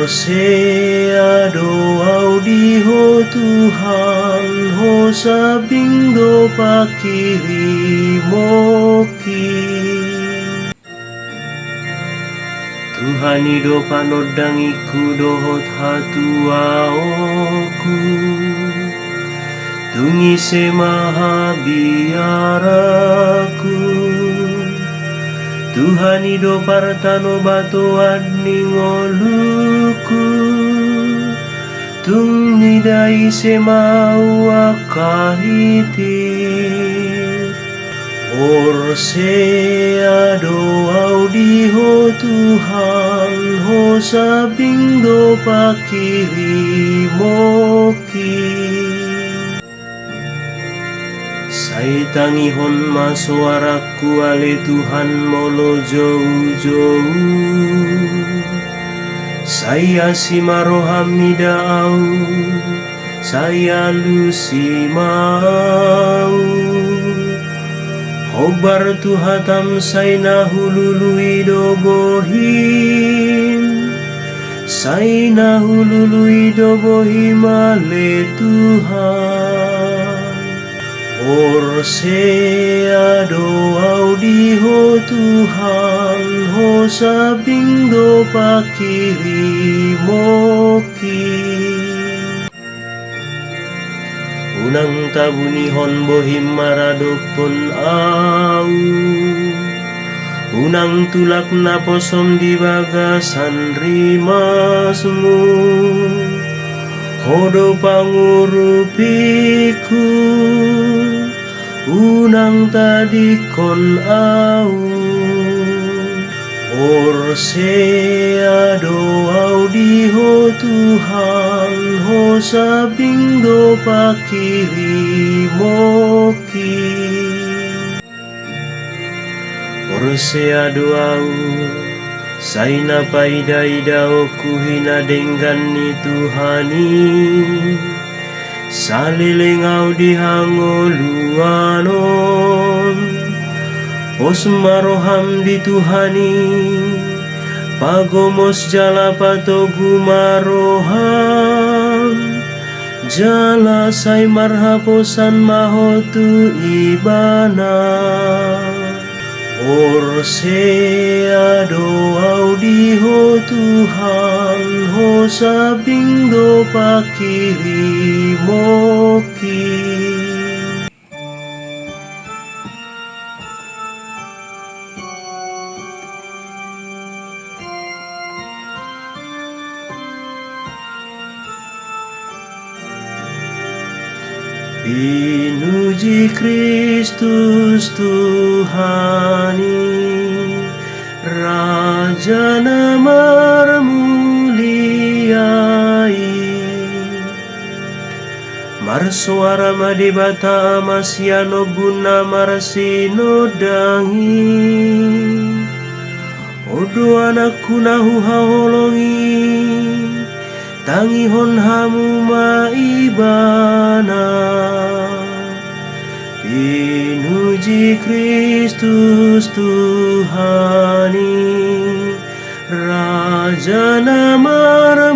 Orsea doau diho Tuhan ho sabindo pakiri moki. Tuhan ido panodang iku dohot hatuaoku. Tungi se maha biaraku. Tuhan ido partano bato adning oluku. Tung nidai se mau akahitir. Orsea doau diho Tuhan ho sabindo pakiri moki. Sai tangihon masuaraku ale Tuhan molo jauh-jauh. Saya simarohamida au, saya lusi mau. Hobar tuhatam saina hulului dobohim. Saina hulului dobohim ale Tuhan. Orsea doau diho Tuhan ho sabindo pakiri moki. Unang tabunihon bohim maradopon au. Unang tulak na posom di bagasan rimasmu. Hodo pangurupiku. Unang tadikon au. Orsea doau diho Tuhan ho sabindo pakiri moki. Orsea doau saina paida-ida oku hina denggani Tuhani. Salilingau dihangoluanon. Pos maroham di Tuhani. Pagomos jala patogu maroham. Jala sai marhaposan mahotu ibana. Orsea doau diho Tuhan ho sabindo pakiri moki. Pinuji Kristus Tuhani, Raja namar muliai. Marsuara madibata amasyano guna marsino dangi. Odo anakku nahu haholongi. Tangihon hamu maibana. Pinuji Kristus Tuhani, Raja namar